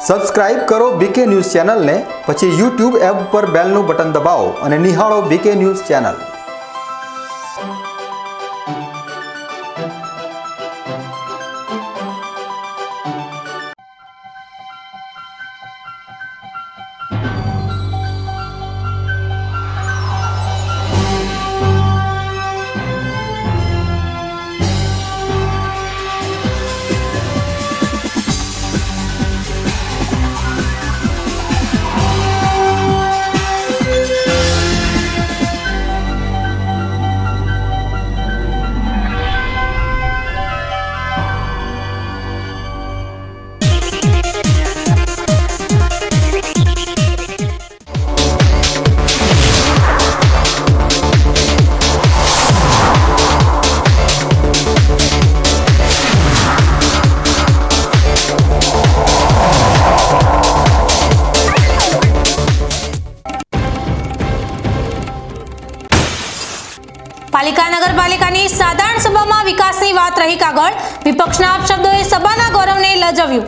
Subscribe કરો બીકે news ચેનલને, પછી YouTube એપ પર બેલનું બટન દબાવો અને નિહાળો બીકે ન્યૂઝ ચેનલ। પાલિકા નગરપાલિકાની સાધારણ સભામાં વિકાસની વાત રહી કાગળ, વિપક્ષના અપશબ્દોએ સભાના ગૌરવને લજવ્યું।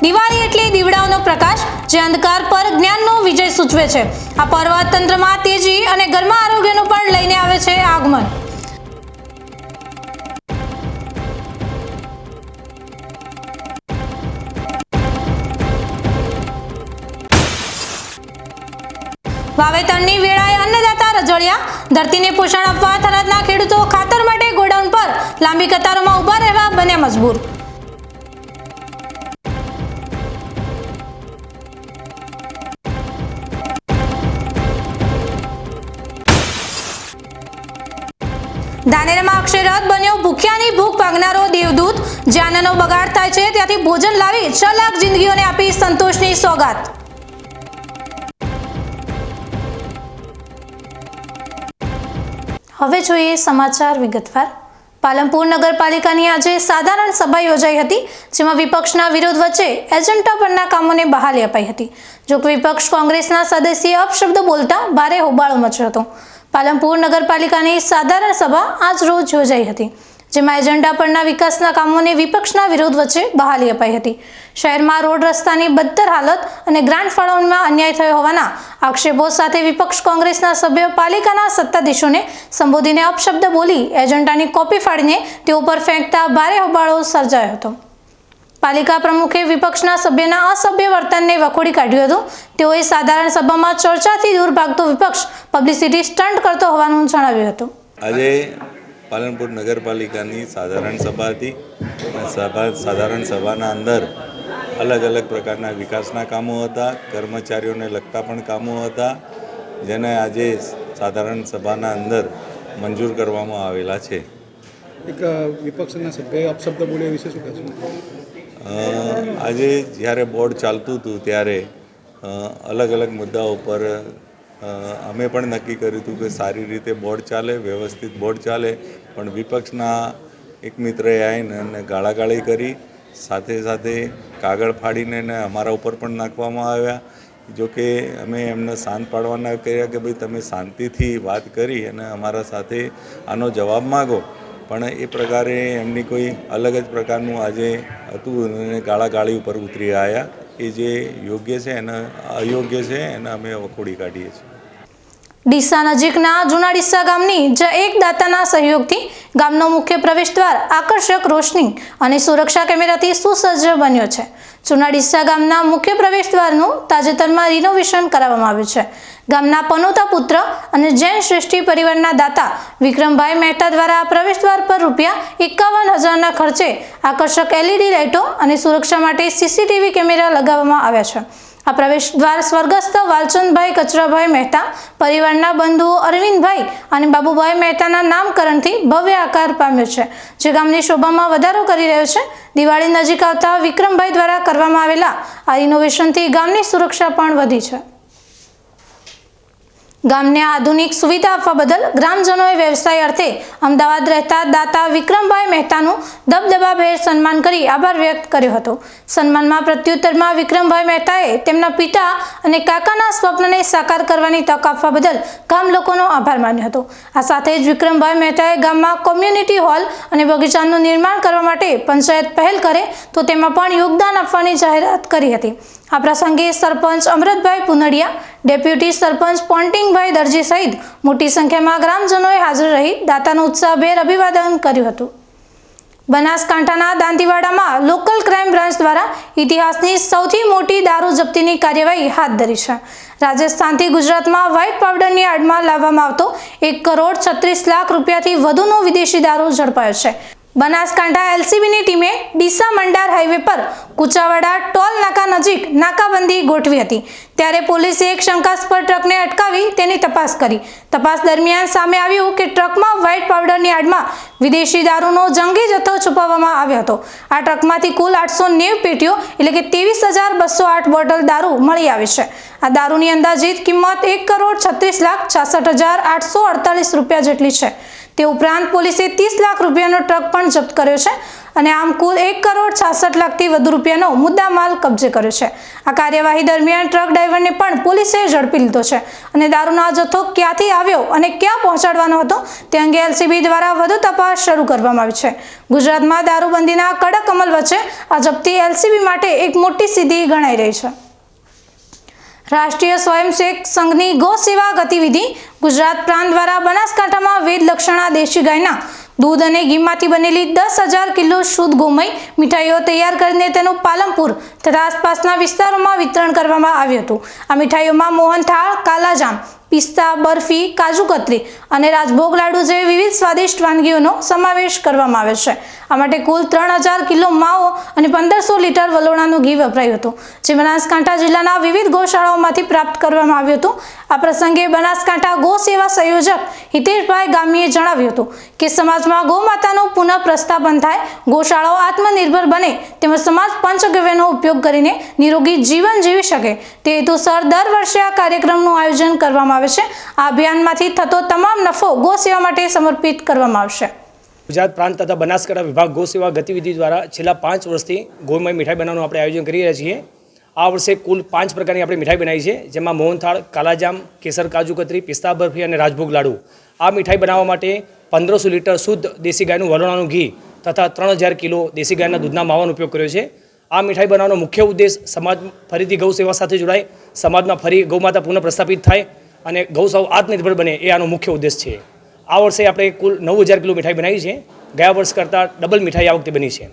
દિવાળી એટલે દીવડાઓનો પ્રકાશ, જે અંધકાર પર જ્ઞાનનો વિજય સૂચવે છે। આ પર્વ તંત્રમાં તેજી અને ઘરમાં આરોગ્યનું પણ લઈને આવે છે આગમન। વાવેતરની વેળાએ અન્નદાતા રજળિયા, ધરતીને પોષણ આપવા થરાદના ખેડૂતો ખાતર માટે ગોડાઉન પર લાંબી કતારોમાં ઊભા રહેવા બન્યા મજબૂર। ધાનેરામાં અક્ષય રથ બન્યો ભૂખ્યાની ભૂખ ભાગનારો દેવદૂત, જ્યાં અન્નનો બગાડ થાય છે ત્યાંથી ભોજન લાવી 6 લાખ જિંદગીઓને આપી સંતોષની સોગાત। હવે જોઈએ સમાચાર વિગતવાર। પાલનપુર નગરપાલિકાની આજે સાધારણ સભા યોજાઈ હતી, જેમાં વિપક્ષના વિરોધ વચ્ચે એજન્ડા પરના કામોને બહાલી અપાઈ હતી। જો કે વિપક્ષ કોંગ્રેસના સદસ્યએ અપશબ્દ બોલતા ભારે હોબાળો મચ્યો હતો। પાલનપુર નગરપાલિકાની સાધારણ સભા આજ રોજ યોજાઈ હતી, જેમાં એજન્ડા પરના વિકાસના કામોને વિપક્ષના વિરોધ વચ્ચે બહાલી અપાઈ હતી। શહેરમાં રોડ રસ્તાની બદતર હાલત અને ગ્રાન્ટ ફાળવણીમાં અન્યાય થયો હોવાના આક્ષેપો સાથે વિપક્ષ કોંગ્રેસના સભ્યો પાલિકાના સત્તાધીશોને સંબોધીને અપશબ્દ બોલી એજન્ડાની કોપી ફાડીને તેઓ પર ફેંકતા ભારે હોબાળો સર્જાયો હતો। પાલિકા પ્રમુખે વિપક્ષના સભ્યના અસભ્ય વર્તનને વખોડી કાઢ્યું હતું। તેઓએ સાધારણ સભામાં ચર્ચાથી દૂર ભાગતો વિપક્ષ પબ્લિસિટી સ્ટન્ટ કરતો હોવાનું જણાવ્યું હતું। આજે પાલનપુર નગરપાલિકાની સાધારણ સભા હતી। સાધારણ સભાના અંદર અલગ અલગ પ્રકારના વિકાસના કામો હતા, કર્મચારીઓને લગતા પણ કામો હતા, જેને આજે સાધારણ સભાના અંદર મંજૂર કરવામાં આવેલા છે। એક વિપક્ષના સભ્યએ અપશબ્દ બોલ્યા વિશે શું કહેશો? આજે જ્યારે બોર્ડ ચાલતું હતું ત્યારે અલગ અલગ મુદ્દાઓ પર અમે પણ નક્કી કર્યું હતું કે સારી રીતે બોર્ડ ચાલે, વ્યવસ્થિત બોર્ડ ચાલે, પણ વિપક્ષના એક મિત્રએ આવીને ગાળાગાળી કરી, સાથે સાથે કાગળ ફાડીને અમારા ઉપર પણ નાખવામાં આવ્યા। જોકે અમે એમને શાંત પાડવાના કહ્યા કે ભાઈ તમે શાંતિથી વાત કરી અને અમારા સાથે આનો જવાબ માગો, પણ એ પ્રકારે એમની કોઈ અલગ જ પ્રકારનું આજે હતું અને ગાળાગાળી ઉપર ઉતરી આવ્યા। એ જે યોગ્ય છે અને અયોગ્ય છે એને અમે વખોડી કાઢીએ છીએ। ડીસા નજીકના જૂના ડીસા ગામની એક દાતાના સહયોગથી ગામનો મુખ્ય પ્રવેશ દ્વાર આકર્ષક રોશની અને સુરક્ષા કેમેરાથી સુસજ્જ બન્યો છે। જૂના ડીસા ગામના મુખ્ય પ્રવેશ દ્વારનું તાજેતરમાં રિનોવેશન કરાવવામાં આવ્યું છે। ગામના પનોતા પુત્ર અને જૈન શ્રેષ્ઠી પરિવારના દાતા વિક્રમભાઈ મહેતા દ્વારા પ્રવેશ દ્વાર પર ₹51,000ના ખર્ચે આકર્ષક LED લાઇટો અને સુરક્ષા માટે CCTV કેમેરા લગાવવામાં આવ્યા છે। આ પ્રવેશ દ્વાર સ્વર્ગસ્થ વાલચંદભાઈ કચરાભાઈ મહેતા પરિવારના બંધુઓ અરવિંદભાઈ અને બાબુભાઈ મહેતાના નામકરણથી ભવ્ય આકાર પામ્યો છે, જે ગામની શોભામાં વધારો કરી રહ્યો છે। દિવાળી નજીક આવતા વિક્રમભાઈ દ્વારા કરવામાં આવેલા આ રિનોવેશનથી ગામની સુરક્ષા પણ વધી છે। ગામને આધુનિક સુવિધા આપવા બદલ ગ્રામજનોએ વ્યવસાય અર્થે અમદાવાદ રહેતા દાતા વિક્રમભાઈ મહેતાનું દબદબાભેર સન્માન કરી આભાર વ્યક્ત કર્યો હતો. સન્માનમાં પ્રત્યુત્તરમાં વિક્રમભાઈ મહેતાએ તેમના પિતા અને કાકાના સ્વપ્નને સાકાર કરવાની તક આપવા બદલ ગામ લોકોનો આભાર માન્યો હતો. આ સાથે જ વિક્રમભાઈ મહેતાએ ગામમાં કોમ્યુનિટી હોલ અને બગીચાનું નિર્માણ કરવા માટે પંચાયત પહેલ કરે તો તેમાં પણ યોગદાન આપવાની જાહેરાત કરી હતી. આ પ્રસંગે સરપંચ અમૃતભાઈ પુનડિયા, ડેપ્યુટી સરપંચ પોન્ટિંગભાઈ દરજી સહિત મોટી સંખ્યામાં ગ્રામજનોએ હાજર રહી દાતાનું ઉત્સાહભેર અભિવાદન કર્યું હતું. બનાસકાંઠાના દાંતીવાડામાં લોકલ ક્રાઇમ બ્રાન્ચ દ્વારા ઇતિહાસની સૌથી મોટી દારૂ જપ્તીની કાર્યવાહી હાથ ધરી છે. રાજસ્થાનથી ગુજરાતમાં વ્હાઇટ પાવડરની આડમાં લાવવામાં આવતો 1,36,00,000 રૂપિયાથી વધુનો વિદેશી દારૂ ઝડપાયો છે. બનાસકાંઠા એલસીબીની ટીમે ડીસા મંડાર હાઈવે પર કુચાવાડા ટોલ નાકા નજીક નાકાબંધી ગોઠવી હતી. ત્યારે પોલીસે એક શંકાસ્પદ ટ્રકને અટકાવી તેની તપાસ કરી. તપાસ દરમિયાન સામે આવ્યું કે ટ્રકમાં વ્હાઇટ પાવડરની આડમાં વિદેશી દારૂનો જંગી જથ્થો છુપાવવામાં આવ્યો હતો. આ ટ્રકમાંથી કુલ 890 પેટીઓ એટલે કે 23,208 બોટલ દારૂ મળી આવી છે. આ દારૂની અંદાજિત કિંમત 1,36,66,848 રૂપિયા જેટલી છે. તે ઉપરાંત પોલીસે 30 લાખ રૂપિયાનો ટ્રક પણ જપ્ત કર્યો છે અને આમ કુલ 1,66,00,000થી વધુ રૂપિયાનો મુદ્દામાલ કબજે કર્યો છે. આ કાર્યવાહી દરમિયાન ટ્રક ડ્રાઈવરને પણ પોલીસે ઝડપી લીધો છે અને દારૂનો આ જથ્થો ક્યાંથી આવ્યો અને ક્યાં પહોંચાડવાનો હતો તે અંગે એલસીબી દ્વારા વધુ તપાસ શરૂ કરવામાં આવી છે. ગુજરાતમાં દારૂબંધીના કડક અમલ વચ્ચે આ જપ્તી એલસીબી માટે એક મોટી સિદ્ધિ ગણાઈ રહી છે. રાષ્ટ્રીય સ્વયંસેવક સંઘની ગૌ સેવા ગતિવિધિ ગુજરાત પ્રાંત દ્વારા બનાસકાંઠામાં વેદલક્ષણા દેશી ગાયના દૂધ અને ઘીમાંથી બનેલી 10,000 કિલો શુદ્ધ ગોમય મીઠાઈઓ તૈયાર કરીને તેનું પાલનપુર તથા આસપાસના વિસ્તારોમાં વિતરણ કરવામાં આવ્યું હતું. આ મીઠાઈઓમાં મોહનથાળ, કાલાજામ, પિસ્તા, બરફી, કાજુ કતરી અને રાજભોગ લાડુ જેવી વિવિધ સ્વાદિષ્ટ વાનગીઓનો સમાવેશ કરવામાં આવ્યો છે. આ માટે કુલ 3,000 કિલો માવો અને 1,500 લીટર વલોણાનું ઘી વપરાયું હતું, જે બનાસકાંઠા જિલ્લાના વિવિધ ગૌશાળાઓમાંથી પ્રાપ્ત કરવામાં આવ્યું હતું. આ પ્રસંગે બનાસકાંઠા ગૌ સેવા સંયોજક હિતેશભાઈ ગામીએ જણાવ્યું હતું કે સમાજમાં ગૌ માતાનું પુનઃ પ્રસ્થાપન થાય, ગૌશાળાઓ આત્મનિર્ભર બને તેમજ સમાજ પંચગવ્યનો ઉપયોગ કરીને નિરોગી જીવન જીવી શકે તે હેતુસર દર વર્ષે આ કાર્યક્રમનું આયોજન કરવામાં આવે છે. આ અભિયાનમાંથી થતો તમામ નફો ગૌ સેવા માટે સમર્પિત કરવામાં આવશે. ગુજરાત પ્રાંત તથા બનાસકાંઠા વિભાગ ગૌ સેવા ગતિવિધિ દ્વારા છેલ્લા 5 વર્ષથી ગૌમય મીઠાઈ બનાવવાનું આપણે આયોજન કરી રહ્યા છીએ. આ વર્ષે કુલ 5 પ્રકારની આપણે મીઠાઈ બનાવી છે, જેમાં મોહનથાળ, કાલાજામ, કેસર કાજુ કતરી, પિસ્તા બરફી અને રાજભોગ લાડુ. આ મીઠાઈ બનાવવા માટે 1,500 લીટર શુદ્ધ દેશી ગાયનું વલોણાનું ઘી તથા 3,000 કિલો દેશી ગાયના દૂધના માવાનો ઉપયોગ કર્યો છે. આ મીઠાઈ બનાવવાનો મુખ્ય ઉદ્દેશ સમાજ ફરીથી ગૌ સેવા સાથે જોડાય, સમાજમાં ફરી ગૌમાતા પુનઃ પ્રસ્થાપિત થાય અને ગૌસાવ આત્મનિર્ભર બને એ આનો મુખ્ય ઉદ્દેશ છે. આ વર્ષે આપણે કુલ 9,000 કિલો મીઠાઈ બનાવી છે. ગયા વર્ષ કરતાં ડબલ મીઠાઈ આ વખતે બની છે.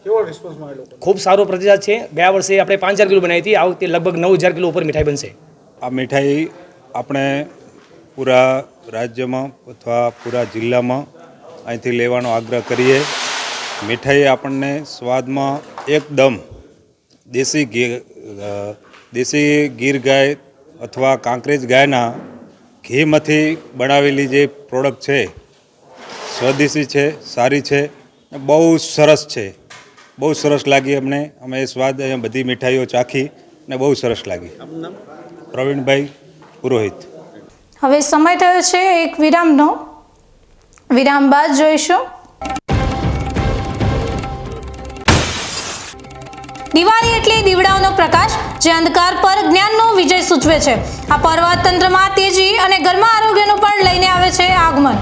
કેવો રિસ્પોન્સ મળ્યો? ખૂબ સારો પ્રતિસાદ છે. ગયા વર્ષે આપણે 5,000 કિલો બનાવી હતી, આ વખતે લગભગ 9,000 કિલો ઉપર મીઠાઈ બનશે. આ મીઠાઈ આપણે પૂરા રાજ્યમાં અથવા પૂરા જિલ્લામાં અહીંથી લેવાનો આગ્રહ કરીએ. મીઠાઈ આપણને સ્વાદમાં એકદમ દેશી ગીર ગાય અથવા કાંકરેજ ગાયના ઘીમાંથી બનાવેલી જે પ્રોડક્ટ છે સ્વદેશી છે, સારી છે, બહુ સરસ છે. બહુ સરસ લાગી અમને. અમે એ સ્વાદ અહીંયા બધી મીઠાઈઓ ચાખી અને બહુ સરસ લાગી. પ્રવીણભાઈ પુરોહિત. હવે સમય થયો છે એક વિરામનો. વિરામ બાદ જોઈશું દિવાળી એટલે દીવડાઓનો પ્રકાશ, જે અંધકાર પર જ્ઞાનનો વિજય સૂચવે છે. આ પર્વ તંત્રમાં તેજી અને ઘરમાં આરોગ્યનું પણ લઈને આવે છે આગમન.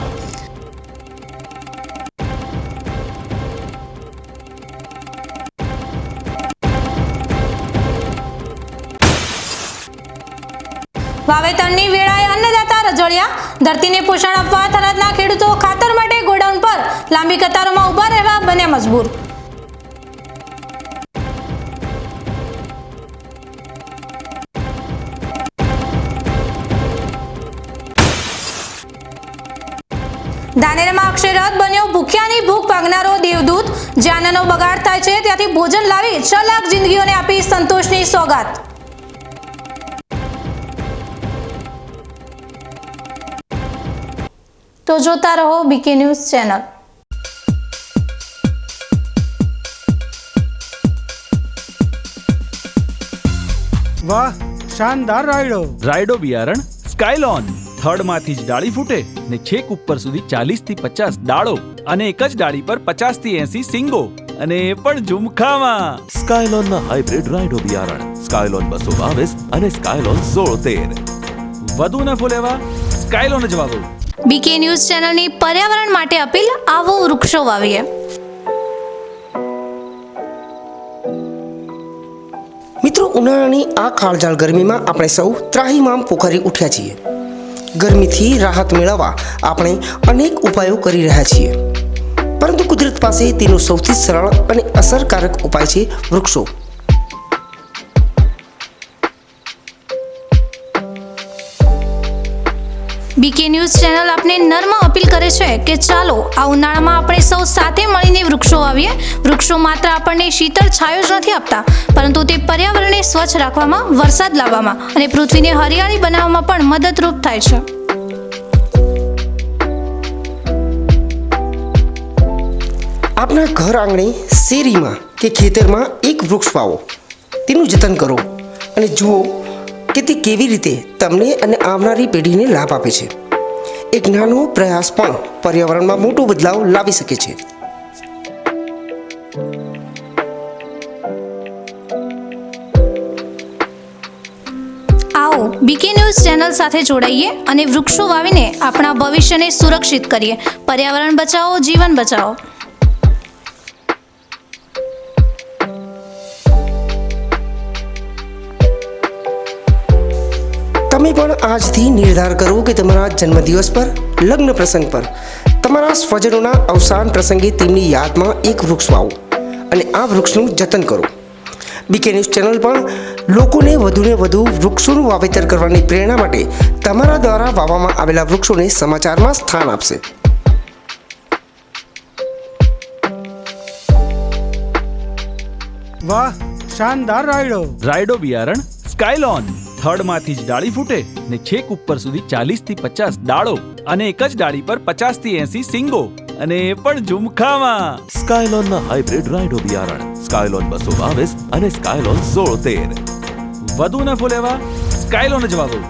વાવેતરની વેળાએ અન્નદાતા રજળિયા. ધરતીને પોષણ આપવા થરાદના ખેડૂતો ખાતર માટે ગોડાઉન પર લાંબી કતારોમાં ઊભા રહેવા બન્યા મજબૂર. ધાનેરામાં અક્ષયરથ બન્યો ભૂખ્યાની ભૂખ ભાગનારો દેવદૂત. જ્યાં અન્નનો બગાડ થાય છે ત્યાંથી ભોજન લાવી 6 લાખ જિંદગીઓને આપી સંતોષની સોગાત. તો જોતા રહો બીકે ન્યૂઝ ચેનલ. વાહ, શાનદાર રાયડો. રાયડો બિયારણ સ્કાયલોન. થડમાંથી જ ડાળી ફૂટે ને છેક ઉપર સુધી 40 થી 50 ડાળો અને એક જ ડાળી પર 50 થી 80 સિંગો અને એ પણ ઝુમખામાં. સ્કાયલોનના હાઇબ્રિડ રાઇડો બિયારણ સ્કાયલોન 222 અને સ્કાયલોન 1613. વધુ નફો લેવા સ્કાયલોન જ વાવો. બીકે ન્યૂઝ ચેનલની પર્યાવરણ માટે અપીલ, આવો વૃક્ષો વાવીએ. મિત્રો, ઉનાળાની આ કાળઝાળ ગરમીમાં આપણે સૌ ત્રાહિમામ પોખરી ઉઠ્યા છીએ. ગરમીથી રાહત મેળવવા આપણે અનેક ઉપાયો કરી રહ્યા છીએ, પરંતુ કુદરત પાસે તેનો સૌથી સરળ અને અસરકારક ઉપાય છે વૃક્ષો. બીકે ન્યૂઝ ચેનલ આપને નર્મ અપીલ કરે છે કે ચાલો આ ઉનાળામાં આપણે સૌ સાથે મળીને વૃક્ષો વાવીએ. વૃક્ષો માત્ર આપણને શીતળ છાયો જ નથી આપતા, પરંતુ તે પર્યાવરણને સ્વચ્છ રાખવામાં, વરસાદ લાવવામાં અને પૃથ્વીને હરિયાળી બનાવવામાં પણ મદદરૂપ થાય છે. આપના ઘર આંગણે, શેરીમાં કે ખેતરમાં એક વૃક્ષ વાવો, તેનું જતન કરો અને જુઓ કે તે કેવી રીતે તમને અને આવનારી પેઢીને લાભ આપે છે. એક નાનો પ્રયાસ પણ પર્યાવરણમાં મોટો બદલાવ લાવી શકે છે. આવો બીકે ન્યૂઝ ચેનલ સાથે જોડાઈએ અને વૃક્ષો વાવીને આપણા ભવિષ્યને સુરક્ષિત કરીએ. પર્યાવરણ બચાવો, જીવન બચાવો. તમે પણ આજથી નિર્ધાર કરો કે તમારા જન્મદિવસ પર, લગ્ન પ્રસંગ પર, તમારા સ્વજનોના અવસાન પ્રસંગે તેમની યાદમાં એક વૃક્ષ વાવો અને આ વૃક્ષનું જતન કરો. બીકે ન્યૂઝ ચેનલ પણ લોકોને વધુને વધુ વૃક્ષોનું વાવેતર કરવાની પ્રેરણા માટે તમારા દ્વારા વાવવામાં આવેલા વૃક્ષોને સમાચારમાં સ્થાન આપશે. વાહ, શાનદાર રાયડો. રાયડો બિયારણ સ્કાયલોન. થડમાંથી જ ડાળી ફૂટે ને છેક ઉપર સુધી 40 થી 50 ડાળો અને એક જ ડાળી પર 50 થી 80 સિંગો અને એ પણ ઝુમખામાં. સ્કાયલોનના હાઇબ્રિડ રાઇડો બિયારણ સ્કાયલોન 222 અને સ્કાયલોન 1613. વધુ નફો લેવા સ્કાયલોન જ વાવો.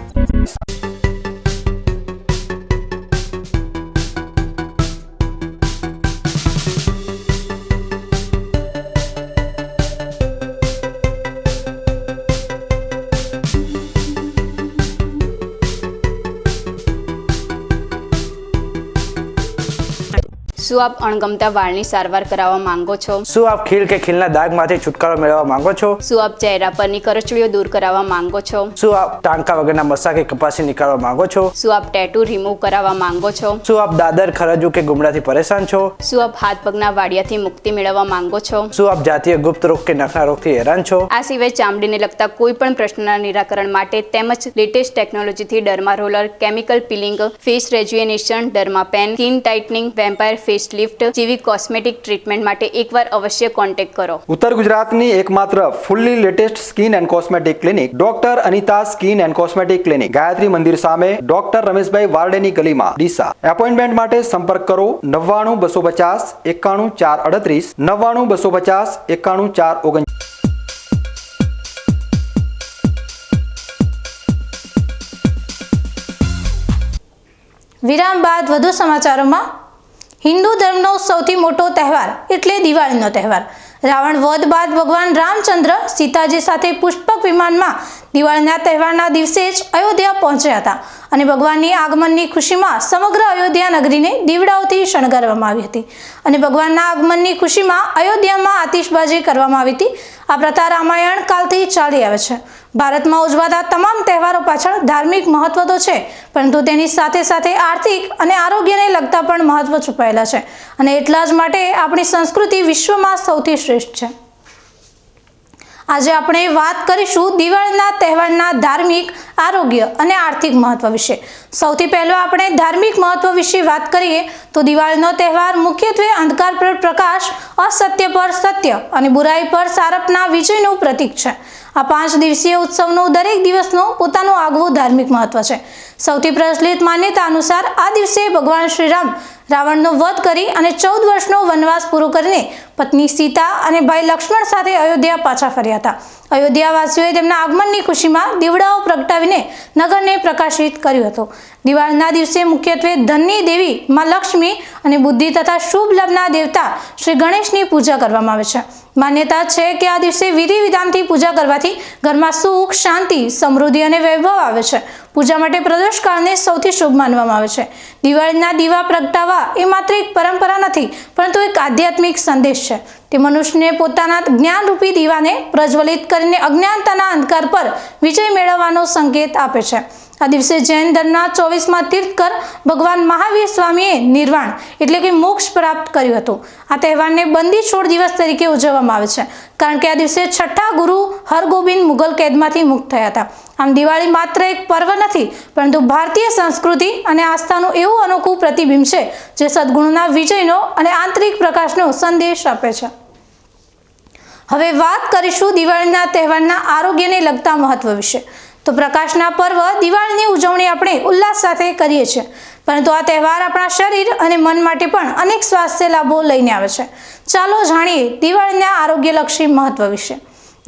શું આપ અણગમતા વાળની સારવાર કરાવવા માંગો છો? શું આપ ખીલ કે ખીલના દાગમાંથી છુટકારો મેળવવા માંગો છો? શું આપ ચહેરા પરની કરચલીઓ દૂર કરાવવા માંગો છો? શું આપ ટાંકા વગરના મસા કે કપાસી નીકાળવા માંગો છો? શું આપ ટેટુ રિમૂવ કરાવવા માંગો છો? શું આપ દાદર, ખરજુ કે ગુમડાથી પરેશાન છો? શું આપ હાથ પગના વાડિયાથી મુક્તિ મેળવવા માંગો છો? શું આપ જાતીય ગુપ્ત રોગ કે નખના રોગથી હેરાન છો? આ સિવાય ચામડીને લગતા કોઈ પણ પ્રશ્નના નિરાકરણ માટે તેમજ લેટેસ્ટ ટેકનોલોજીથી derma roller, chemical peeling, face rejuvenation, derma pen, skin tightening, vampire face lift જેવી કોસ્મેટિક ટ્રીટમેન્ટ માટે એકવાર અવશ્ય કોન્ટેક્ટ કરો. ઉત્તર ગુજરાતની એકમાત્ર fully latest skin and cosmetic clinic doctor Anita skin and cosmetic clinic, Gayatri Mandir સામે, ડોક્ટર રમેશભાઈ વારડેની ગલીમાં, ડીસા. એપોઇન્ટમેન્ટ માટે સંપર્ક કરો 99 250 91 438 99 250 91 439. વિરામ બાદ વધુ સમાચારોમાં. હિન્દુ ધર્મનો સૌથી મોટો તહેવાર એટલે દિવાળીનો તહેવાર. રાવણ વધ બાદ ભગવાન રામચંદ્ર સીતાજી સાથે પુષ્પક વિમાનમાં દિવાળીના તહેવારના દિવસે જ અયોધ્યા પહોંચ્યા હતા અને ભગવાનની આગમનની ખુશીમાં સમગ્ર અયોધ્યા નગરીને દીવડાઓથી શણગારવામાં આવી હતી અને ભગવાનના આગમનની ખુશીમાં અયોધ્યામાં આતિશબાજી કરવામાં આવી હતી. આ પ્રથા રામાયણ કાળથી ચાલી આવે છે. ભારતમાં ઉજવાતા તમામ તહેવારો પાછળ ધાર્મિક મહત્વ તો છે, પરંતુ તેની સાથે સાથે આર્થિક અને આરોગ્યને લગતા પણ મહત્વ છુપાયેલા છે અને એટલા જ માટે આપણી સંસ્કૃતિ વિશ્વમાં સૌથી શ્રેષ્ઠ છે. આજે આપણે વાત કરીશું દિવાળીના તહેવારના ધાર્મિક, આરોગ્ય અને આર્થિક મહત્વ વિશે. સૌથી પહેલો આપણે ધાર્મિક મહત્વ વિશે વાત કરીએ તો દિવાળીનો તહેવાર મુખ્યત્વે અંધકાર પર પ્રકાશ, અસત્ય પર સત્ય અને બુરાઈ પર સારપના વિજયનું પ્રતીક છે. આ 5 દિવસીય ઉત્સવનું દરેક દિવસનું પોતાનું આગવું ધાર્મિક મહત્વ છે. સૌથી પ્રચલિત માન્યતા અનુસાર આ દિવસે ભગવાન શ્રીરામ રાવણનો વધ કરી અને 14 વર્ષનો વનવાસ પૂરો કરીને પત્ની સીતા અને ભાઈ લક્ષ્મણ સાથે અયોધ્યા પાછા ફર્યા હતા. અયોધ્યાવાસીઓએ તેમના આગમનની ખુશીમાં દીવડાઓ પ્રગટાવીને નગરને પ્રકાશિત કર્યું હતું. દિવાળીના દિવસે મુખ્યત્વે ધનની દેવી માં લક્ષ્મી અને બુદ્ધિ તથા શુભ લાભના દેવતા શ્રી ગણેશની પૂજા કરવામાં આવે છે. માન્યતા છે કે આ દિવસે વિધિ વિધાનથી પૂજા કરવાથી ઘરમાં સુખ, શાંતિ, સમૃદ્ધિ અને વૈભવ આવે છે. પૂજા માટે પ્રદોષકાળને સૌથી શુભ માનવામાં આવે છે. દિવાળીના દીવા પ્રગટાવવા એ માત્ર એક પરંપરા નથી, પરંતુ એક આધ્યાત્મિક સંદેશ છે. તે મનુષ્યને પોતાના જ્ઞાનરૂપી દીવાને પ્રજ્વલિત કરીને અજ્ઞાનતાના અંધકાર પર વિજય મેળવવાનો સંકેત આપે છે. આ દિવસે જૈન ધર્મના 24મા તીર્થકર ભગવાન મહાવીર સ્વામીએ નિર્વાણ એટલે કે મોક્ષ પ્રાપ્ત કર્યું હતું. આ તહેવારને બંદી છોડ દિવસ તરીકે ઉજવવામાં આવે છે, કારણ કે આ દિવસે છઠ્ઠા ગુરુ હરગોબિંદ મુગલ કેદમાંથી મુક્ત થયા હતા. આમ દિવાળી માત્ર એક પર્વ નથી, પરંતુ ભારતીય સંસ્કૃતિ અને આસ્થાનું એવું અનોખું પ્રતિબિંબ છે જે સદગુણોના વિજયનો અને આંતરિક પ્રકાશનો સંદેશ આપે છે. હવે વાત કરીશું દિવાળીના તહેવારના આરોગ્યને લગતા મહત્વ વિશે. તો પ્રકાશના પર્વ દિવાળીની ઉજવણી આપણે ઉલ્લાસ સાથે કરીએ છીએ, પરંતુ આ તહેવાર આપણા શરીર અને મન માટે પણ અનેક સ્વાસ્થ્ય લાભો લઈને આવે છે. ચાલો જાણીએ દિવાળીના આરોગ્યલક્ષી મહત્વ વિશે.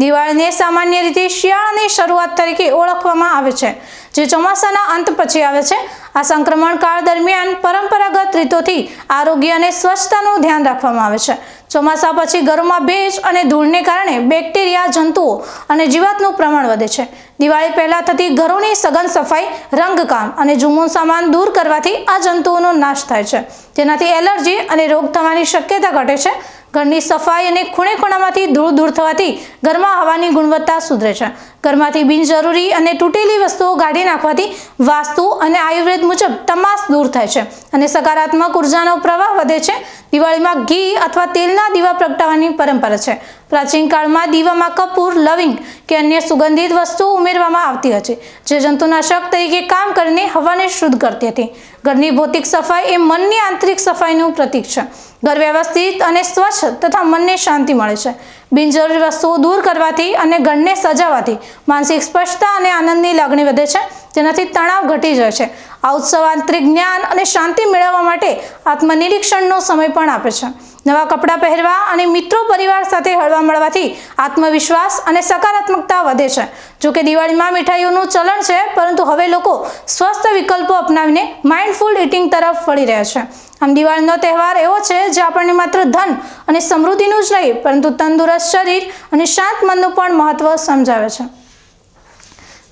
દિવાળીને સામાન્ય રીતે શિયાળાની શરૂઆત તરીકે ઓળખવામાં આવે છે, જે ચોમાસાના અંત પછી આવે છે. આ સંક્રમણ કાળ દરમિયાન પરંપરાગત રીતોથી આરોગ્ય અને સ્વચ્છતાનું ધ્યાન રાખવામાં આવે છે. ચોમાસા પછી ઘરોમાં ભેજ અને ધૂળને કારણે બેક્ટેરિયા, જંતુઓ અને જીવાતનું પ્રમાણ વધે છે. દિવાળી પહેલા થતી ઘરોની સઘન સફાઈ, રંગકામ અને જૂનું સામાન દૂર કરવાથી આ જંતુઓનો નાશ થાય છે, જેનાથી એલર્જી અને રોગ થવાની શક્યતા ઘટે છે. ઘરની સફાઈ અને ખૂણે ખૂણામાંથી ધૂળ દૂર થવાથી ઘરમાં હવાની ગુણવત્તા સુધરે છે. ઘરમાંથી બિનજરૂરી અને તૂટેલી વસ્તુઓ કાઢી નાખવાથી વાસ્તુ અને આયુર્વેદ મુજબ તમાસ દૂર થાય છે અને સકારાત્મક ઉર્જાનો પ્રવાહ વધે છે. દિવાળીમાં ઘી અથવા તેલના દીવા પ્રગટાવવાની પરંપરા છે. પ્રાચીન કાળમાં દીવામાં કપૂર, લવિંગ કે અન્ય સુગંધિત વસ્તુઓ ઉમેરવામાં આવતી હતી, જે જંતુનાશક તરીકે કામ કરીને હવાને શુદ્ધ કરતી હતી. ઘરની ભૌતિક સફાઈ એ મનની આંતરિક સફાઈનું પ્રતીક છે. ઘર વ્યવસ્થિત અને સ્વચ્છ તથા મનને શાંતિ મળે છે. બિનજરૂરી વસ્તુઓ દૂર કરવાથી અને ઘરને સજાવવાથી માનસિક સ્પષ્ટતા અને આનંદની લાગણી વધે છે, જેનાથી તણાવ ઘટી જાય છે. આ ઉત્સવ આંતરિક જ્ઞાન અને શાંતિ મેળવવા માટે આત્મનિરીક્ષણનો સમય પણ આપે છે. નવા કપડાં પહેરવા અને મિત્રો પરિવાર સાથે હળવા મળવાથી આત્મવિશ્વાસ અને સકારાત્મકતા વધે છે. જો કે દિવાળીમાં મીઠાઈઓનું ચલણ છે, પરંતુ હવે લોકો સ્વસ્થ વિકલ્પો અપનાવીને માઇન્ડફુલ ઇટિંગ તરફ વળી રહ્યા છે. આમ દિવાળીનો તહેવાર એવો છે જે આપણને માત્ર ધન અને સમૃદ્ધિનું જ નહીં, પરંતુ તંદુરસ્ત શરીર અને શાંત મનનું પણ મહત્વ સમજાવે છે.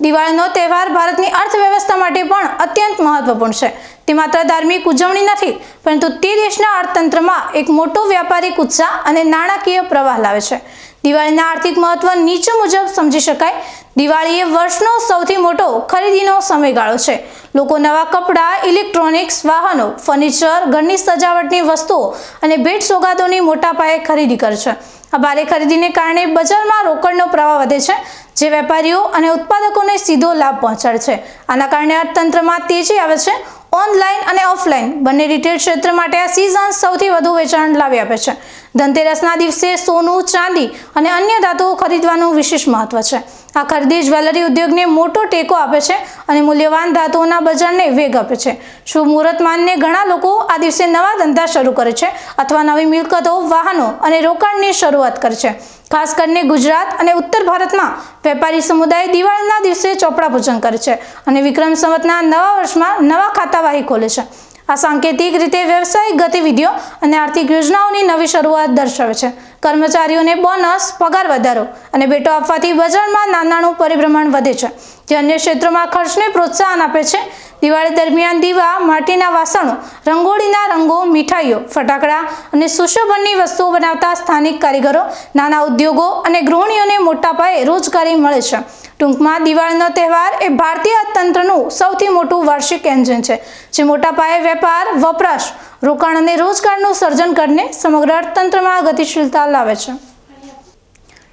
દિવાળીનો તહેવાર ભારતની અર્થવ્યવસ્થા માટે પણ અત્યંત મહત્વપૂર્ણ છે. તે માત્ર ધાર્મિક ઉજવણી નથી, પરંતુ તે દેશના અર્થતંત્રમાં એક મોટો વ્યાપારિક ઉત્સાહ અને નાણાકીય પ્રવાહ લાવે છે. દિવાળીના આર્થિક મહત્વ નીચે મુજબ સમજી શકાય. દિવાળી એ વર્ષનો સૌથી મોટો ખરીદીનો સમયગાળો છે. લોકો નવા કપડાં, ઇલેક્ટ્રોનિક્સ, વાહનો, ફર્નિચર, ઘરની સજાવટની વસ્તુઓ અને ભેટ સોગાદોની મોટા પાયે ખરીદી કરે છે. આ ભારે ખરીદીને કારણે બજારમાં રોકડનો પ્રવાહ વધે છે, જે વેપારીઓ અને ઉત્પાદકોને સીધો લાભ પહોંચાડે છે. આના કારણે અર્થતંત્રમાં તેજી આવે છે. ઓનલાઈન અને ઓફલાઈન બંને રિટેલ ક્ષેત્ર માટે આ સિઝન સૌથી વધુ વેચાણ લાવી આપે છે. ધનતેરસના દિવસે સોનું, ચાંદી અને અન્ય ધાતુઓ ખરીદવાનું વિશેષ મહત્વ છે. આ ખરીદી જ્વેલરી ઉદ્યોગને મોટો ટેકો આપે છે અને મૂલ્યવાન ધાતુઓના બજારને વેગ આપે છે. શુભ મુહૂર્ત માનીને ઘણા લોકો આ દિવસે નવા ધંધા શરૂ કરે છે અથવા નવી મિલકતો, વાહનો અને રોકાણની શરૂઆત કરે છે. ખાસ કરીને ગુજરાત અને ઉત્તર ભારતમાં વેપારી સમુદાય દિવાળીના દિવસે ચોપડા પૂજન કરે છે અને વિક્રમ સંવતના નવા વર્ષમાં નવા ખાતાવાહી ખોલે છે. આ સાંકેતિક રીતે વ્યવસાયિક ગતિવિધિઓ અને આર્થિક યોજનાઓની નવી શરૂઆત દર્શાવે છે. કર્મચારીઓને બોનસ, પગાર વધારો અને ભેટો આપવાથી બજારમાં નાણાંનું પરિભ્રમણ વધે છે, જે અન્ય ક્ષેત્રોમાં ખર્ચને પ્રોત્સાહન આપે છે. દિવાળી દરમિયાન દીવા, માટીના વાસણો, રંગોળીના રંગો, મીઠાઈઓ, ફટાકડા અને સુશોભનની વસ્તુઓ બનાવતા સ્થાનિક કારીગરો, નાના ઉદ્યોગો અને ગૃહિણીઓને મોટા પાયે રોજગારી મળે છે. ટૂંકમાં દિવાળીનો તહેવાર એ ભારતીય અર્થતંત્રનું સૌથી મોટું વાર્ષિક એન્જિન છે, જે મોટા પાયે વેપાર, વપરાશ, રોકાણ અને રોજગારનું સર્જન કરીને સમગ્ર અર્થતંત્રમાં ગતિશીલતા લાવે છે.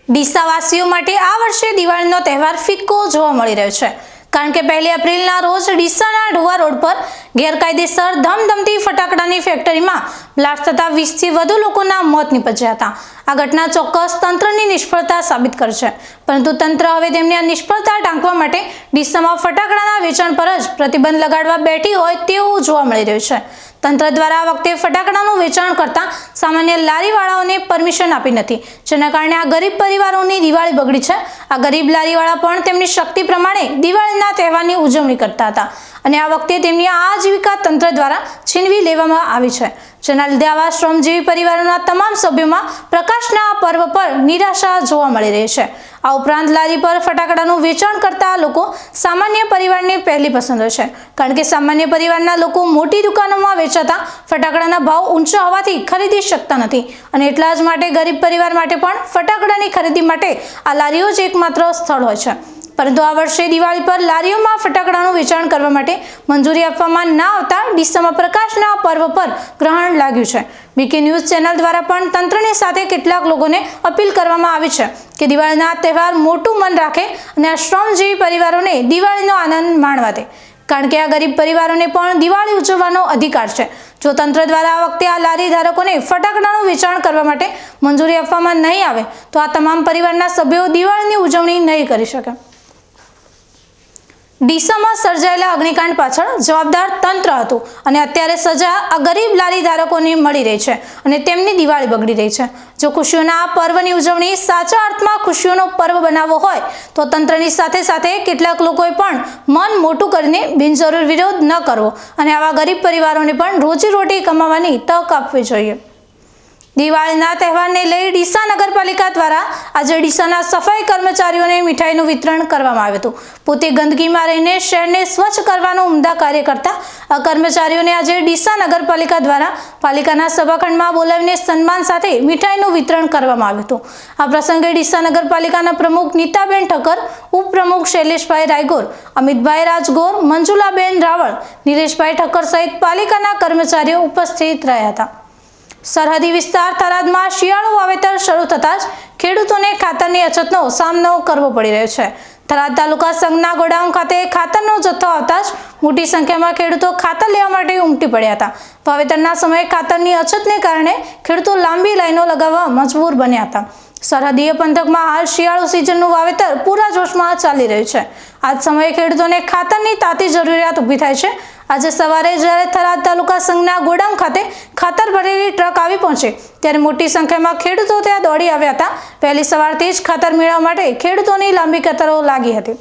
ડીસાવાસીઓ માટે આ વર્ષે દિવાળીનો તહેવાર ફિક્કો જોવા મળી રહ્યો છે, કારણ કે 1 એપ્રિલના રોજ ડીસાના ઢુવા રોડ પર ગેરકાયદેસર ધમધમતી ફટાકડાની ફેક્ટરીમાં બ્લાસ્ટ થતા 20થી વધુ લોકોના મોત નીપજ્યા હતા. આ ઘટના ચોક્કસ તંત્રની નિષ્ફળતા સાબિત કરે છે, પરંતુ તંત્ર હવે તેમની આ નિષ્ફળતા ટાંકવા માટે ડીસામાં ફટાકડાના વેચાણ પર જ પ્રતિબંધ લગાડવા બેઠી હોય તેવું જોવા મળી રહ્યું છે. તંત્ર દ્વારા આ વખતે ફટાકડાનું વેચાણ કરતા સામાન્ય લારીવાળાઓને પરમિશન આપી નથી, જેના કારણે આ ગરીબ પરિવારોની દિવાળી બગડી છે. આ ગરીબ લારીવાળા પણ તેમની શક્તિ પ્રમાણે દિવાળીના તહેવારની ઉજવણી કરતા હતા અને આ વખતે તેમની આજીવિકા તંત્ર દ્વારા છીનવી લેવામાં આવી છે, જેના લીધે આવા શ્રમજીવી પરિવારોના તમામ સભ્યોમાં પ્રકાશના પર્વ પર નિરાશા જોવા મળી રહી છે. આ ઉપરાંત લારી પર ફટાકડાનું વેચાણ કરતા લોકો સામાન્ય પરિવારની પહેલી પસંદ હોય છે, કારણ કે સામાન્ય પરિવારના લોકો મોટી દુકાનોમાં વેચાતા ફટાકડાના ભાવ ઊંચા હોવાથી ખરીદી શકતા નથી અને એટલા જ માટે ગરીબ પરિવાર માટે પણ ફટાકડાની ખરીદી માટે આ લારીઓ જ એકમાત્ર સ્થળ હોય છે. પરંતુ આ વર્ષે દિવાળી પર લારીઓમાં ફટાકડાનું વેચાણ કરવા માટે મંજૂરી આપવામાં ના આવતા ડીસામાં પ્રકાશના પર્વ પર ગ્રહણ લાગ્યું છે. બીકે ન્યૂઝ ચેનલ દ્વારા પણ તંત્રની સાથે કેટલાક લોકોને અપીલ કરવામાં આવી છે કે દિવાળીના તહેવાર મોટું મન રાખે અને આ શ્રમજીવી પરિવારોને દિવાળીનો આનંદ માણવા દે, કારણ કે આ ગરીબ પરિવારોને પણ દિવાળી ઉજવવાનો અધિકાર છે. જો તંત્ર દ્વારા આ વખતે આ લારી ધારકોને ફટાકડાનું વેચાણ કરવા માટે મંજૂરી આપવામાં નહીં આવે તો આ તમામ પરિવારના સભ્યો દિવાળીની ઉજવણી નહીં કરી શકે. ડીસામાં સર્જાયેલા અગ્નિકાંડ પાછળ જવાબદાર તંત્ર હતું અને અત્યારે સજા આ ગરીબ લારી ધારકોને મળી રહી છે અને તેમની દિવાળી બગડી રહી છે. જો ખુશીઓના આ પર્વની ઉજવણી સાચા અર્થમાં ખુશીઓનો પર્વ બનાવવો હોય તો તંત્રની સાથે સાથે કેટલાક લોકોએ પણ મન મોટું કરીને બિનજરૂર વિરોધ ન કરવો અને આવા ગરીબ પરિવારોને પણ રોજીરોટી કમાવાની તક આપવી જોઈએ. દિવાળીના તહેવારને લઈ ડીસા નગરપાલિકા દ્વારા આજે ડીસાના સફાઈ કર્મચારીઓને મીઠાઈનું વિતરણ કરવામાં આવ્યું હતું. પોતે ગંદકીમાં રહીને શહેરને સ્વચ્છ કરવાનું ઉમદા કાર્ય કરતા આ કર્મચારીઓને આજે ડીસા નગરપાલિકા દ્વારા પાલિકાના સભાખંડમાં બોલાવીને સન્માન સાથે મીઠાઈનું વિતરણ કરવામાં આવ્યું હતું. આ પ્રસંગે ડીસા નગરપાલિકાના પ્રમુખ નીતાબેન ઠક્કર, ઉપપ્રમુખ શૈલેષભાઈ રાયગોર, અમિતભાઈ રાજગોર, મંજુલાબેન રાવળ, નિલેશભાઈ ઠક્કર સહિત પાલિકાના કર્મચારીઓ ઉપસ્થિત રહ્યા હતા. સરહદી વિસ્તાર થરાદમાં શિયાળુ વાવેતર શરૂ થતાં જ ખેડૂતોને ખાતરની અછતનો સામનો કરવો પડી રહ્યો છે. થરાદ તાલુકા સંઘના ગોડાઉન ખાતે ખાતરનો જથ્થો આવતા જ મોટી સંખ્યામાં ખેડૂતો ખાતર લેવા માટે ઉમટી પડ્યા હતા. વાવેતરના સમયે ખાતરની અછતને કારણે ખેડૂતો લાંબી લાઈનો લગાવવા મજબૂર બન્યા હતા. સરહદીય પંથકમાં હાલ શિયાળુ સિઝનનું વાવેતર પૂરા જોશમાં ચાલી રહ્યું છે. આ જ સમયે ખેડૂતોને ખાતરની તાતી જરૂરિયાત ઊભી થાય છે. આજે સવારે જ્યારે થરાદ તાલુકા સંઘના ગોડાઉન ખાતે ખાતર ભરેલી ટ્રક આવી પહોંચે ત્યારે મોટી સંખ્યામાં ખેડૂતો ત્યાં દોડી આવ્યા હતા. પહેલી સવારથી જ ખાતર મેળવવા માટે ખેડૂતોની લાંબી કતારો લાગી હતી.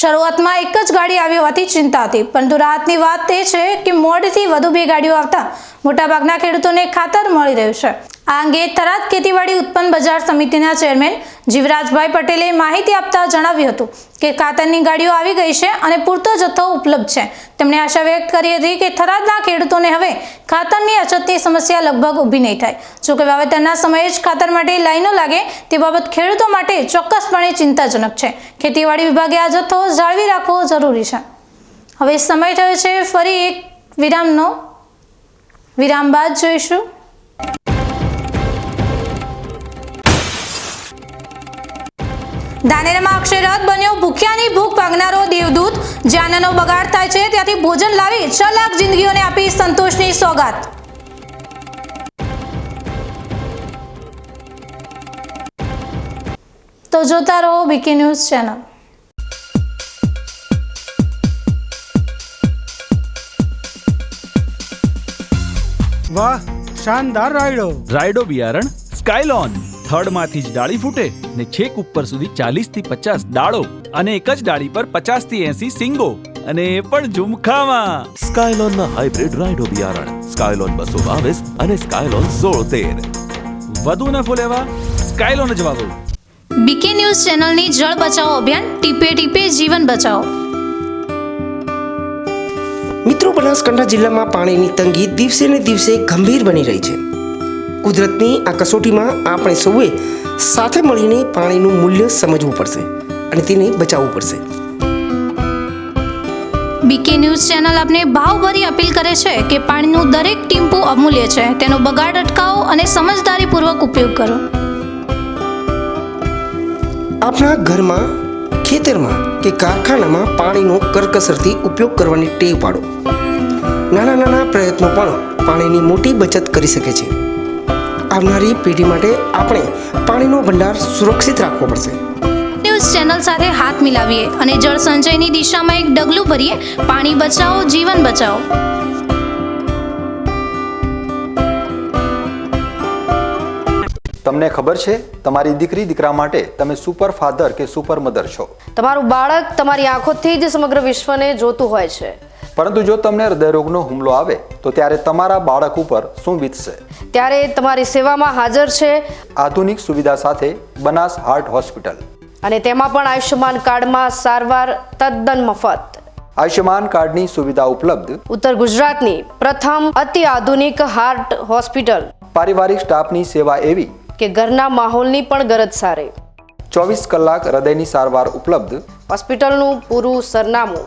શરૂઆતમાં એક જ ગાડી આવી હોવાથી ચિંતા હતી, પરંતુ રાહતની વાત એ છે કે મોડેથી વધુ 2 ગાડીઓ આવતા મોટાભાગના ખેડૂતોને ખાતર મળી રહ્યું છે. આ અંગે થરાદ ખેતીવાડી ઉત્પન્ન બજાર સમિતિના ચેરમેન જીવરાજભાઈ પટેલે માહિતી આપતા જણાવ્યું હતું કે ખાતરની ગાડીઓ આવી ગઈ છે અને પૂરતો જથ્થો ઉપલબ્ધ છે. તેમણે આશા વ્યક્ત કરી હતી કે થરાદના ખેડૂતોને હવે ખાતરની અછતની સમસ્યા લગભગ ઊભી નહીં થાય. જોકે વાવેતરના સમયે જ ખાતર માટે લાઈનો લાગે તે બાબત ખેડૂતો માટે ચોક્કસપણે ચિંતાજનક છે. ખેતીવાડી વિભાગે આ જથ્થો જાળવી રાખવો જરૂરી છે. હવે સમય થયો છે ફરી એક વિરામનો. વિરામ બાદ જોઈશું ધાનેરામાં અક્ષયરથ બન્યો ભૂખ્યાની ભૂખ ભાગનારો દેવદૂત. જ્યાં અન્નનો બગાડ થાય છે ત્યાંથી ભોજન લાવી 6 લાખ જિંદગીઓને આપી સંતોષની સોગાત. તો જોતા રહો બીકે ન્યૂઝ ચેનલ. વાહ, શાનદાર રાયડો. રાયડો બિયારણ સ્કાયલોન. થડમાંથી જ ડાળી ફૂટે ને છેક ઉપર સુધી 40 થી 50 ડાળો અને એક જ ડાળી પર 50 થી 80 સિંગો અને એ પણ ઝુમખામાં. સ્કાયલોનના હાઇબ્રિડ રાયડો બિયારણ સ્કાયલોન 222 અને સ્કાયલોન 1613. વધુ નફો લેવા સ્કાયલોન જ વાવો. બીકે ન્યૂઝ ચેનલની જળ બચાવો અભિયાન ટીપે ટીપે જીવન બચાવો. મિત્રો, બનાસકાંઠા જિલ્લામાં પાણીની તંગી દિવસે ને દિવસે ગંભીર બની રહી છે. કુદરતની આ કસોટીમાં આપણે સૌએ સાથે મળીને પાણીનું મૂલ્ય સમજવું પડશે અને તેને બચાવવું પડશે. બીકે ન્યૂઝ ચેનલ આપને ભાવભરી અપીલ કરે છે કે પાણીનું દરેક ટીમ્પુ અમૂલ્ય છે. તેનો બગાડ અટકાવો અને સમજદારીપૂર્વક ઉપયોગ કરો. આપણા ઘરમાં, ખેતરમાં કે કારખાનામાં પાણીનો કરકસરથી ઉપયોગ કરવાની ટેવ પાડો. નાના નાના પ્રયત્નો પણ પાણીની મોટી બચત કરી શકે છે. આવનારી પેઢી માટે આપણે પાણીનો ભંડાર સુરક્ષિત રાખવો પડશે. ન્યૂઝ ચેનલ સાથે હાથ મિલાવીએ અને જળ સંચયની દિશામાં એક ડગલું ભરીએ. પાણી બચાવો, જીવન બચાવો. તમને ખબર છે તમારી દીકરી દીકરા માટે તમે સુપર ફાધર કે સુપર મધર છો. તમારું બાળક તમારી આંખોથી જ સમગ્ર વિશ્વને જોતું હોય છે. પરંતુ જો તમને હૃદયરોગનો હુમલો આવે તો ત્યારે તમારા બાળક ઉપર શું વીતશે? ત્યારે તમારી સેવામાં હાજર છે આધુનિક સુવિધા સાથે બનાસ હાર્ટ હોસ્પિટલ, અને તેમાં પણ આયુષ્યમાન કાર્ડમાં સારવાર તદ્દન મફત. આયુષ્યમાન કાર્ડની સુવિધા ઉપલબ્ધ. ઉત્તર ગુજરાતની પ્રથમ અતિ આધુનિક હાર્ટ હોસ્પિટલ. પારિવારિક સ્ટાફની સેવા એવી કે ઘરના માહોલની પણ ગરજ સારે. 24 કલાક હૃદયની સારવાર ઉપલબ્ધ. હોસ્પિટલનું પૂરું સરનામું.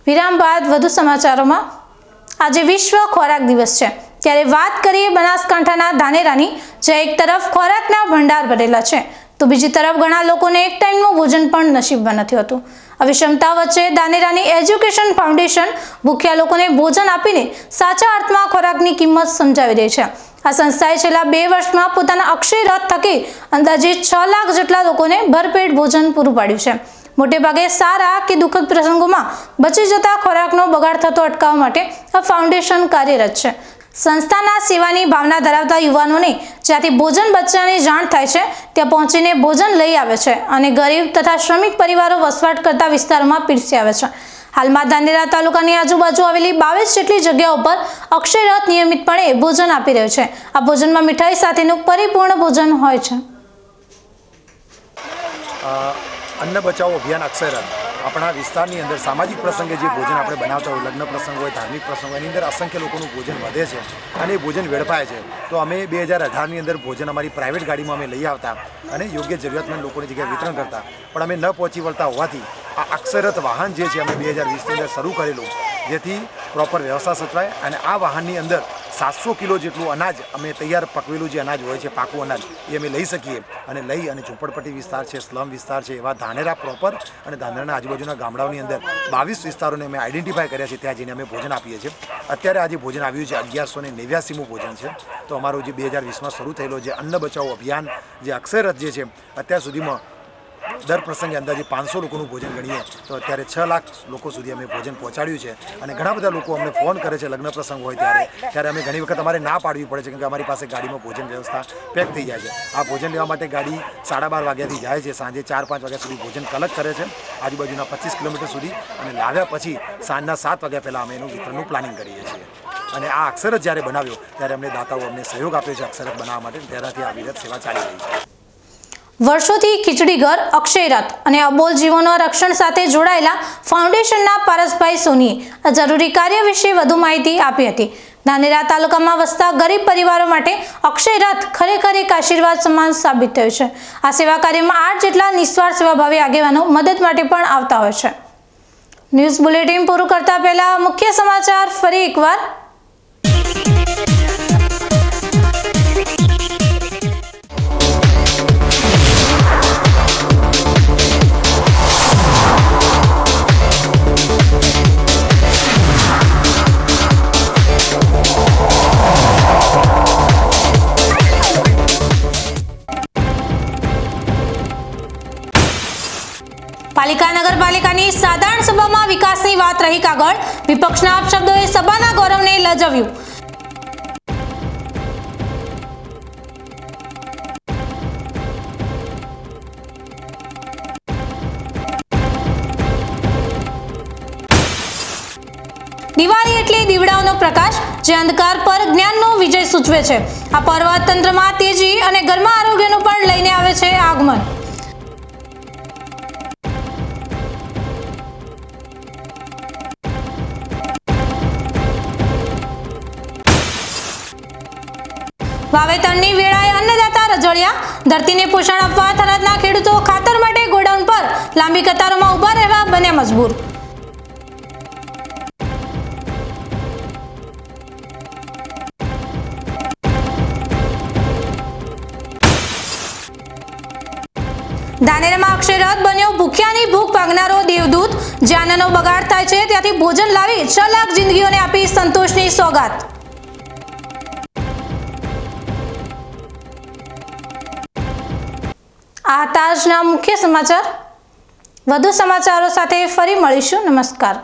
વિરામ બાદ વધુ સમાચારોમાં. આજે વિશ્વ ખોરાક દિવસ છે, ત્યારે વાત કરીએ બનાસકાંઠાના ધાનેરાની, જ્યાં એક તરફ ખોરાકના ભંડાર ભરેલા છે તો બીજી તરફ ઘણા લોકોને એક ટાઈમનું ભોજન પણ નસીબમાં નથી હોતું. આ વિષમતા વચ્ચે ધાનેરાની એજ્યુકેશન ફાઉન્ડેશન ભૂખ્યા લોકોને ભોજન આપીને સાચા અર્થમાં ખોરાકની કિંમત સમજાવી રહી છે. આ સંસ્થાએ છેલ્લા 2 વર્ષમાં પોતાના અક્ષય રથ થકી અંદાજે 6 લાખ જેટલા લોકોને ભરપેટ ભોજન પૂરું પાડ્યું છે. મોટેભાગે સારા કે દુઃખદ પ્રસંગોમાં બચી જતા ખોરાકનો બગાડ થતો અટકાવવા માટે આ ફાઉન્ડેશન કાર્યરત છે. સંસ્થાના સેવાની ભાવના ધરાવતા યુવાનોને જ્યાંથી ભોજન બચવાની જાણ થાય છે ત્યાં પહોંચીને ભોજન લઈ આવે છે અને ગરીબ તથા શ્રમિક પરિવારો વસવાટ કરતા વિસ્તારોમાં પીરસી આવે છે. હાલમાં ધાનેરા તાલુકાની આજુબાજુ આવેલી 22 જેટલી જગ્યાઓ પર અક્ષય રથ નિયમિતપણે ભોજન આપી રહ્યો છે. આ ભોજનમાં મીઠાઈ સાથેનું પરિપૂર્ણ ભોજન હોય છે. અન્ન બચાવો અભિયાન અક્ષય રથ આપણા વિસ્તારની અંદર સામાજિક પ્રસંગે જે ભોજન આપણે બનાવતા હોય, લગ્ન પ્રસંગ હોય, ધાર્મિક પ્રસંગ હોય, એની અંદર અસંખ્ય લોકોનું ભોજન વધે છે અને એ ભોજન વેડફાય છે. તો અમે 2018ની અંદર ભોજન અમારી પ્રાઇવેટ ગાડીમાં અમે લઈ આવતા અને યોગ્ય જરૂરિયાતમંદ લોકોની જગ્યાએ વિતરણ કરતા, પણ અમે ન પહોંચી વળતા હોવાથી આ અક્ષય રથ વાહન જે છે અમે 2020ની અંદર શરૂ કરેલું, જેથી પ્રોપર વ્યવસ્થા સચવાય અને આ વાહનની અંદર 700 કિલો જેટલું અનાજ અમે તૈયાર પકવેલું જે અનાજ હોય છે, પાકું અનાજ, એ અમે લઈ શકીએ અને લઈ અને ઝૂંપડપટ્ટી વિસ્તાર છે, સ્લમ વિસ્તાર છે, એવા ધાનેરા પ્રોપર અને ધાનેરાના આજુબાજુના ગામડાઓની અંદર 22 વિસ્તારોને અમે આઈડેન્ટિફાય કર્યા છે, ત્યાં જઈને અમે ભોજન આપીએ છીએ. અત્યારે આજે ભોજન આવ્યું છે 1189મું ભોજન છે. તો અમારું જે 2020માં શરૂ થયેલો જે અન્ન બચાવો અભિયાન જે અક્ષય રથ જે છે, અત્યાર સુધીમાં દર પ્રસંગે અંદાજે 500 લોકોનું ભોજન ગણીએ તો અત્યારે 6 લાખ લોકો સુધી અમે ભોજન પહોંચાડ્યું છે. અને ઘણા બધા લોકો અમને ફોન કરે છે લગ્ન પ્રસંગ હોય ત્યારે અમે ઘણી વખત અમારે ના પાડવી પડે છે, કેમ કે અમારી પાસે ગાડીમાં ભોજન વ્યવસ્થા પેક થઈ જાય છે. આ ભોજન લેવા માટે ગાડી 12:30 વાગ્યાથી જાય છે, સાંજે 4-5 વાગ્યા સુધી ભોજન કલેક્ટ કરે છે આજુબાજુના 25 કિલોમીટર સુધી, અને લાવ્યા પછી સાંજના 7 વાગ્યા પહેલાં અમે એનું વિતરણનું પ્લાનિંગ કરીએ છીએ. અને આ અક્ષર રથ જ્યારે બનાવ્યો ત્યારે અમને દાતાઓ અમને સહયોગ આપ્યો છે અક્ષર રથ બનાવવા માટે, તેનાથી આ વિરત સેવા ચાલી રહી છે. વર્ષોથી ખીચડી ઘર, અક્ષય રથ અને અબોલ જીવોના રક્ષણ સાથે જોડાયેલા ફાઉન્ડેશનના પારસભાઈ સોનીએ જરૂરી કાર્ય વિશે વધુ માહિતી આપી હતી. ધાનેરા તાલુકામાં વસતા ગરીબ પરિવારો માટે અક્ષય રથ ખરેખર એક આશીર્વાદ સમાન સાબિત થયો છે. આ સેવા કાર્યમાં 8 જેટલા નિસ્વાર્થ સેવાભાવી આગેવાનો મદદ માટે પણ આવતા હોય છે. ન્યૂઝ બુલેટિન પૂરું કરતા પહેલા મુખ્ય સમાચાર ફરી એકવાર. પાલિકા નગરપાલિકાની સાધારણ સભામાં વિકાસની વાત રહી કાગળ, વિપક્ષના અપશબ્દોએ સભાના ગૌરવને લજવ્યું. દિવાળી એટલે દીવડાઓનો પ્રકાશ, જે અંધકાર પર જ્ઞાનનો વિજય સૂચવે છે. આ પર્વ તંત્રમાં તેજી અને ઘરમાં આરોગ્યનું પણ લઈને આવે છે આગમન. વાવેતરની વેળાએ અન્નદાતા રજળિયા. ધરતીને પોષણ આપવા થરાદના ખેડૂતો ખાતર માટે ગોડાઉન પર લાંબી કતારોમાં ઊભા રહેવા બન્યા મજબૂર. ધાનેરામાં અક્ષયરથ બન્યો ભૂખ્યાની ભૂખ ભાગનારો દેવદૂત. જાનનો બગાડ થાય છે ત્યાંથી ભોજન લાવી 6 લાખ જિંદગીઓને આપી સંતોષની સોગાત. આ હતા આજના મુખ્ય સમાચાર. વધુ સમાચારો સાથે ફરી મળીશું. નમસ્કાર.